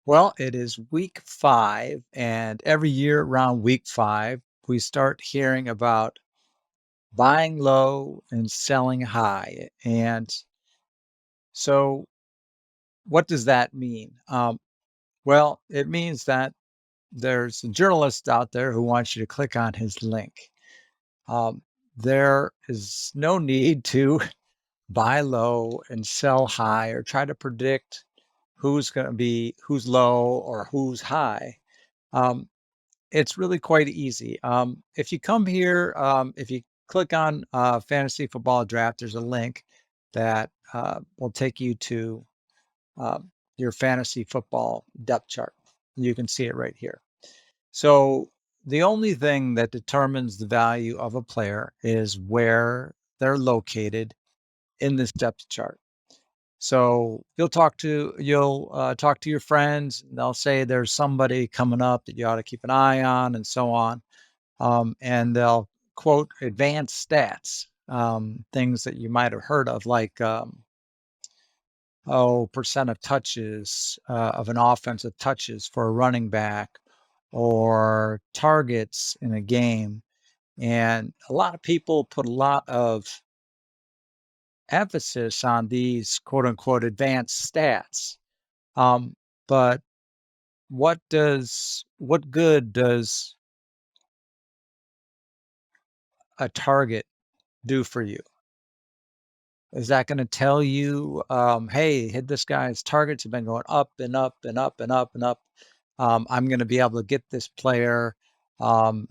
Well, it is week 5, and every year around week 5, we start hearing about buying low and selling high. And so, what does that mean? Well, it means that there's a journalist out there who wants you to click on his link. Um, there is no need to buy low and sell high or try to predict who's low or who's high. Um, It's really quite easy. If you come here, if you click on Fantasy Football Draft, there's a link that will take you to your fantasy football depth chart. You can see it right here. So the only thing that determines the value of a player is where they're located in this depth chart. So you'll talk to your friends, and they'll say there's somebody coming up that you ought to keep an eye on, and so on, and they'll quote advanced stats, things that you might have heard of, like percent of touches of an offensive touches for a running back, or targets in a game. And a lot of people put a lot of emphasis on these quote unquote advanced stats. But what good does a target do for you? Is that going to tell you, hey, hit this guy's targets have been going up and up and up and up and up. I'm going to be able to get this player.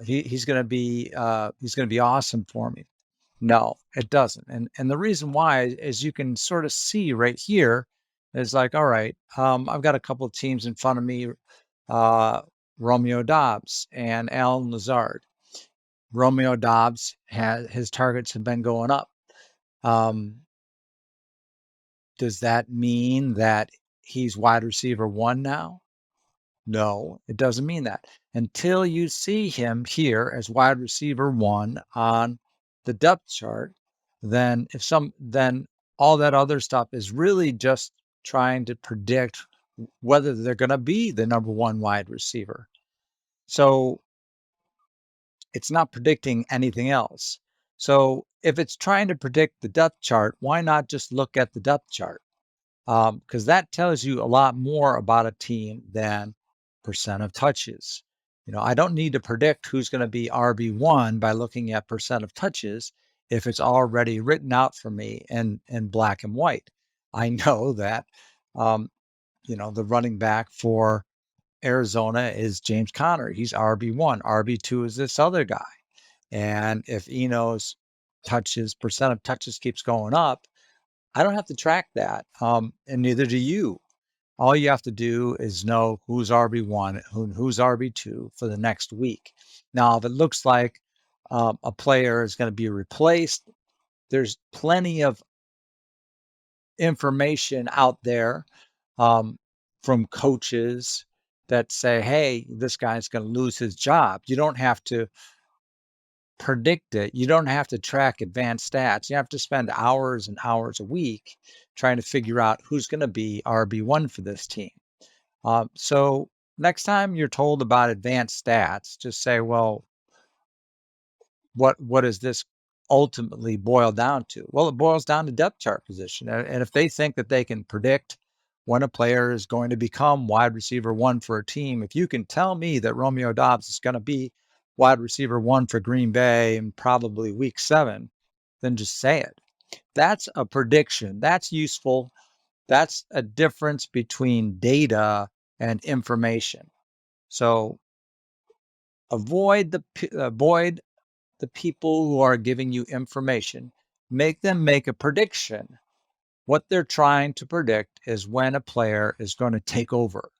He's going to be awesome for me. No, it doesn't. And the reason why is you can sort of see right here is like, all right, I've got a couple of teams in front of me, uh, Romeo Dobbs and Alan Lazard. Romeo Dobbs his targets have been going up. Um, Does that mean that he's wide receiver 1 now? No, it doesn't mean that. Until you see him here as wide receiver 1 on the depth chart, then all that other stuff is really just trying to predict whether they're gonna be the number 1 wide receiver. So, it's not predicting anything else. So, if it's trying to predict the depth chart, why not just look at the depth chart? Because that tells you a lot more about a team than percent of touches. I don't need to predict who's going to be RB1 by looking at percent of touches if it's already written out for me in black and white. I know that, um, the running back for Arizona is James Conner. He's RB1. RB2 is this other guy. And if Eno's percent of touches keeps going up, I don't have to track that, and neither do you. All you have to do is know who's RB1, who's RB2 for the next week. Now, if it looks like a player is going to be replaced, there's plenty of information out there um, from coaches that say, hey, this guy's going to lose his job. You don't have to predict it. You don't have to track advanced stats. You have to spend hours and hours a week trying to figure out who's going to be RB1 for this team. So next time you're told about advanced stats, just say, well, what does this ultimately boil down to? Well, it boils down to depth chart position. And if they think that they can predict when a player is going to become wide receiver 1 for a team, if you can tell me that Romeo Dobbs is going to be wide receiver 1 for Green Bay in probably week 7, then just say it. That's a prediction. That's useful. That's a difference between data and information. So avoid the people who are giving you information. Make them make a prediction. What they're trying to predict is when a player is going to take over.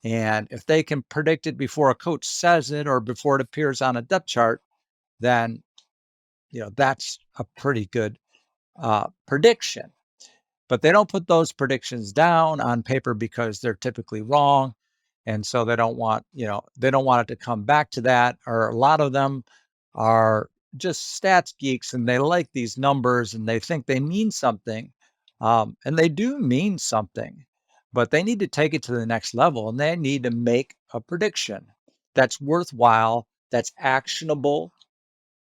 And if they can predict it before a coach says it or before it appears on a depth chart, then that's a pretty good prediction. But they don't put those predictions down on paper because they're typically wrong. And so they don't want it to come back to that. Or a lot of them are just stats geeks and they like these numbers and they think they mean something. And they do mean something. but they need to take it to the next level, and they need to make a prediction that's worthwhile, that's actionable,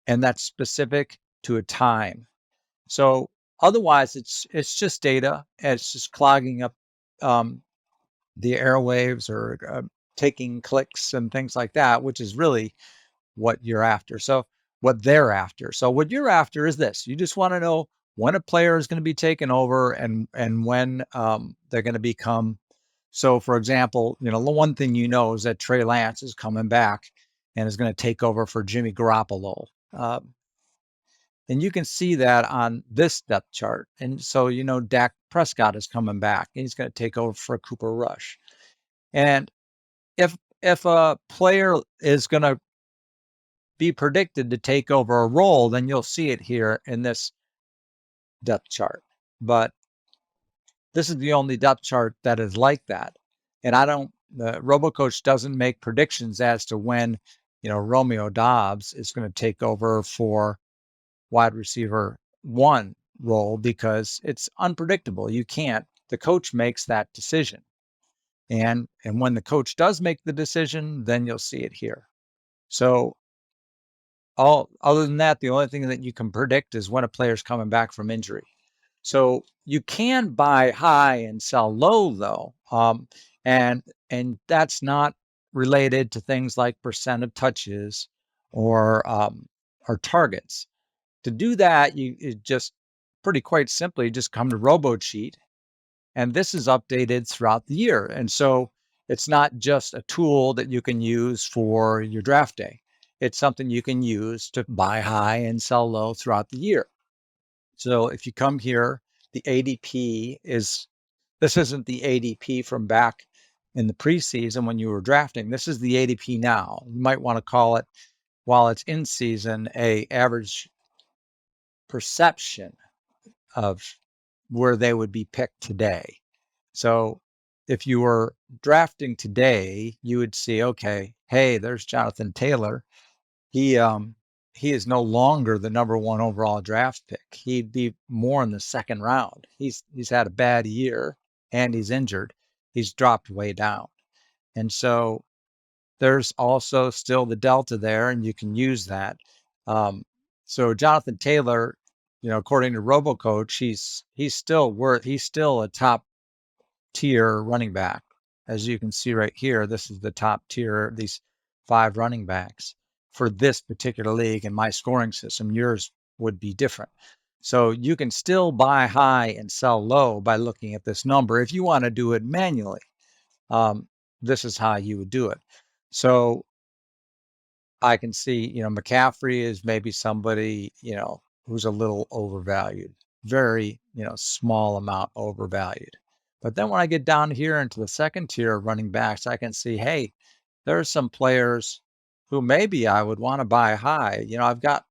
and that's specific to a time. So otherwise, it's just data, and it's just clogging up um, the airwaves or taking clicks and things like that, which is really what you're after. So what they're after. So what you're after is this: you just want to know when a player is going to be taken over and when they're going to become. So, for example, the one thing you know is that Trey Lance is coming back and is going to take over for Jimmy Garoppolo. And you can see that on this depth chart. And so, Dak Prescott is coming back and he's going to take over for Cooper Rush. And if a player is going to be predicted to take over a role, then you'll see it here in this depth chart. But this is the only depth chart that is like that. And the RoboCoach doesn't make predictions as to when, Romeo Dobbs is going to take over for wide receiver 1 role because it's unpredictable. The coach makes that decision. And when the coach does make the decision, then you'll see it here. So other than that, the only thing that you can predict is when a player's coming back from injury. So you can buy high and sell low, though, and that's not related to things like percent of touches or targets. To do that, you just pretty quite simply just come to RoboCheat, and this is updated throughout the year. And so it's not just a tool that you can use for your draft day. It's something you can use to buy high and sell low throughout the year. So if you come here, the ADP this isn't the ADP from back in the preseason when you were drafting. This is the ADP now. You might want to call it, while it's in season, a average perception of where they would be picked today. So if you were drafting today, you would see, okay, hey, there's Jonathan Taylor. He is no longer the number 1 overall draft pick. He'd be more in the second round. He's had a bad year and he's injured. He's dropped way down. And so there's also still the delta there, and you can use that. So Jonathan Taylor, according to RoboCoach, he's still a top tier running back. As you can see right here, this is the top tier, these 5 running backs for this particular league in my scoring system. Yours would be different. So you can still buy high and sell low by looking at this number. If you want to do it manually, this is how you would do it. So I can see, McCaffrey is maybe somebody, who's a little overvalued, very, small amount overvalued. But then when I get down here into the second tier of running backs, I can see, hey, there are some players who maybe I would want to buy high. I've got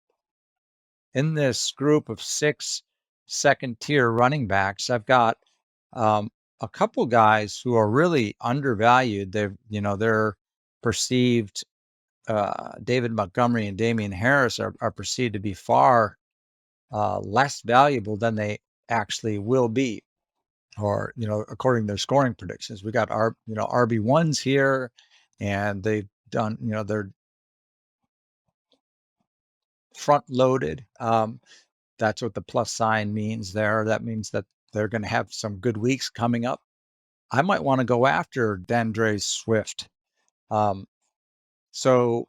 in this group of 6 second tier running backs, I've got a couple guys who are really undervalued. They're perceived. David Montgomery and Damian Harris are perceived to be far less valuable than they actually will be, or according to their scoring predictions. We got our RB1s here, and they've done they're front loaded. That's what the plus sign means there. That means that they're going to have some good weeks coming up. I might want to go after DeAndre Swift. So.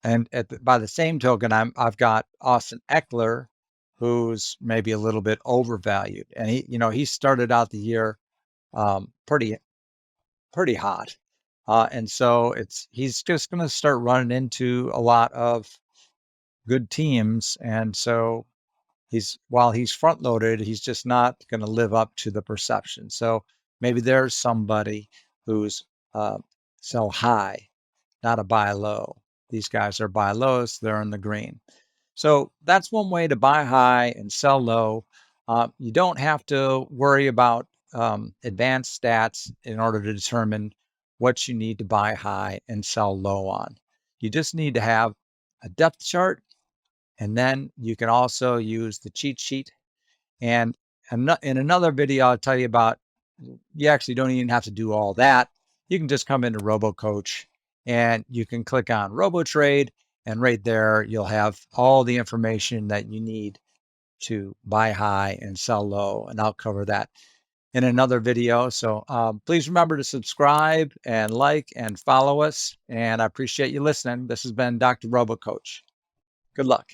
And by the same token, I've got Austin Eckler, who's maybe a little bit overvalued, and he started out the year pretty hot, and so he's just going to start running into a lot of good teams, and so while he's front loaded, he's just not going to live up to the perception. So maybe there's somebody who's sell high, not a buy low. These guys are buy lows, they're in the green. So that's one way to buy high and sell low. You don't have to worry about advanced stats in order to determine what you need to buy high and sell low on. You just need to have a depth chart, and then you can also use the cheat sheet. And in another video, I'll tell you about you actually don't even have to do all that. You can just come into RoboCoach and you can click on RoboTrade, and right there you'll have all the information that you need to buy high and sell low, and I'll cover that in another video. So please remember to subscribe and like and follow us, and I appreciate you listening. This has been Dr. RoboCoach. Good luck.